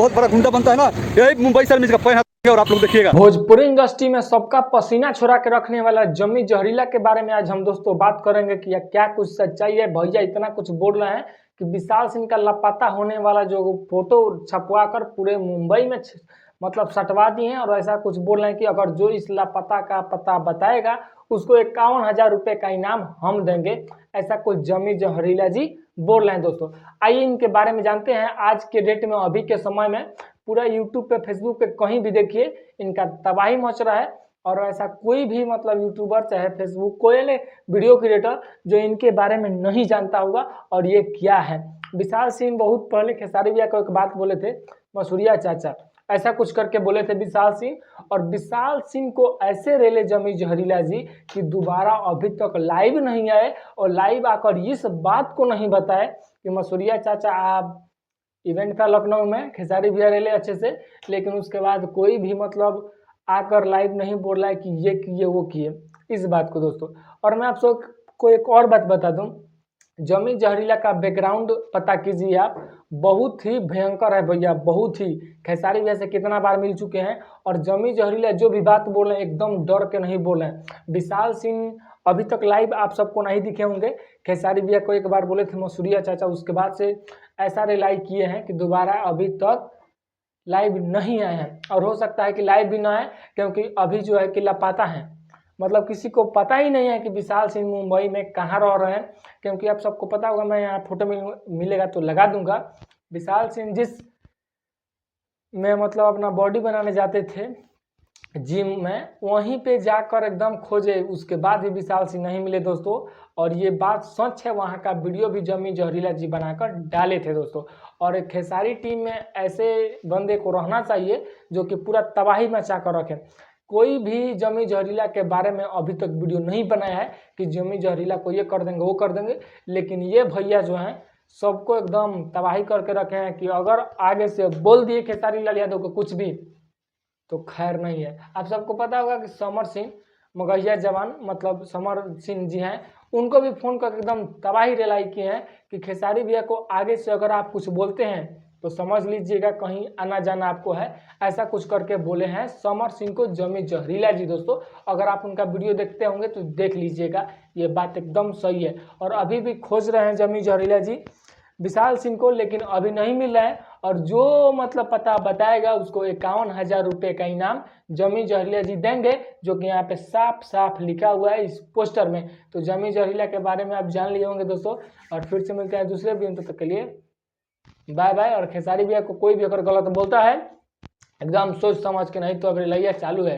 बहुत बड़ा गुंडा बनता है ना, यही मुंबई शहर में इसका पैर है और आप लोग देखिएगा। भोजपुरी इंडस्ट्री में सबका पसीना छुड़ा के रखने वाला जम्मी जहरीला के बारे में आज हम दोस्तों बात करेंगे कि क्या कुछ सच्चाई है। भैया इतना कुछ बोल रहे हैं कि विशाल सिंह का लापता होने वाला जो फोटो छपवा कर पूरे मुंबई में मतलब सटवा दिए हैं, और ऐसा कुछ बोल रहे हैं कि अगर जो इस लापता का पता बताएगा उसको 51,000 रुपये का इनाम हम देंगे। ऐसा कुछ जम्मी जहरीला जी बोल रहे हैं दोस्तों। आइए इनके बारे में जानते हैं। आज के डेट में, अभी के समय में पूरा यूट्यूब पे, फेसबुक पे कहीं भी देखिए इनका तबाही मच रहा है, और ऐसा कोई भी मतलब यूट्यूबर चाहे फेसबुक कोई वीडियो क्रिएटर जो इनके बारे में नहीं जानता होगा। और ये क्या है, विशाल सिंह बहुत पहले खेसारी भैया को एक बात बोले थे, मसूरिया चाचा ऐसा कुछ करके बोले थे विशाल सिंह, और विशाल सिंह को ऐसे रेले जमी जहरीला जी कि दोबारा अभी तक लाइव नहीं आए, और लाइव आकर इस बात को नहीं बताए कि मसूरिया चाचा आप इवेंट था लखनऊ में, खेसारी भैया रेले अच्छे से, लेकिन उसके बाद कोई भी मतलब आकर लाइव नहीं बोल रहा है कि ये किए वो किए इस बात को दोस्तों। और मैं आप सबको एक और बात बता दूं, जमी जहरीला का बैकग्राउंड पता कीजिए आप, बहुत ही भयंकर है भैया, बहुत ही। खेसारी भैया से कितना बार मिल चुके हैं, और जमी जहरीला जो भी बात बोल रहे हैं एकदम डर के नहीं बोल रहे हैं। विशाल सिंह अभी तक लाइव आप सबको नहीं दिखे होंगे, खेसारी भैया को एक बार बोले थे मसूरिया चाचा, उसके बाद से ऐसा रिलाई किए हैं कि दोबारा अभी तक लाइव नहीं आए हैं। और हो सकता है कि लाइव भी ना आए, क्योंकि अभी जो है कि लापता है, मतलब किसी को पता ही नहीं है कि विशाल सिंह मुंबई में कहाँ रह रहे हैं। क्योंकि आप सबको पता होगा, मैं यहाँ फोटो मिलेगा तो लगा दूंगा, विशाल सिंह जिस में मतलब अपना बॉडी बनाने जाते थे जिम में, वहीं पे जाकर एकदम खोजे, उसके बाद भी विशाल सिंह नहीं मिले दोस्तों। और ये बात सच है, वहाँ का वीडियो भी जमी जहरीला जी बनाकर डाले थे दोस्तों। और एक खेसारी टीम में ऐसे बंदे को रहना चाहिए जो कि पूरा तबाही मचा कर रखे। कोई भी जमी जहरीला के बारे में अभी तक वीडियो नहीं बनाया है कि जमी जहरीला को ये कर देंगे वो कर देंगे, लेकिन ये भैया जो हैं सबको एकदम तबाही करके रखे हैं कि अगर आगे से बोल दिए खेसारी लाल यादव को कुछ भी तो खैर नहीं है। आप सबको पता होगा कि समर सिंह मगहिया जवान मतलब समर सिंह जी हैं, उनको भी फोन करके एकदम तबाही रेलाई किए हैं कि खेसारी भैया को आगे से अगर आप कुछ बोलते हैं तो समझ लीजिएगा कहीं आना जाना आपको है। ऐसा कुछ करके बोले हैं समर सिंह को जमी जहरीला जी दोस्तों। अगर आप उनका वीडियो देखते होंगे तो देख लीजिएगा, ये बात एकदम सही है। और अभी भी खोज रहे हैं जमी जहरीला जी विशाल सिंह को, लेकिन अभी नहीं मिल रहा है। और जो मतलब पता बताएगा उसको 51,000 रुपये का इनाम जमी जहरीला जी देंगे, जो कि यहाँ पे साफ साफ लिखा हुआ है इस पोस्टर में। तो जमी जहरीला के बारे में आप जान लिए होंगे दोस्तों। और फिर से मिलते हैं दूसरे वीडियो, तब तक के लिए बाय बाय। और खेसारी भैया को कोई भी अगर गलत बोलता है एकदम सोच समझ के, नहीं तो अगर लैया चालू है।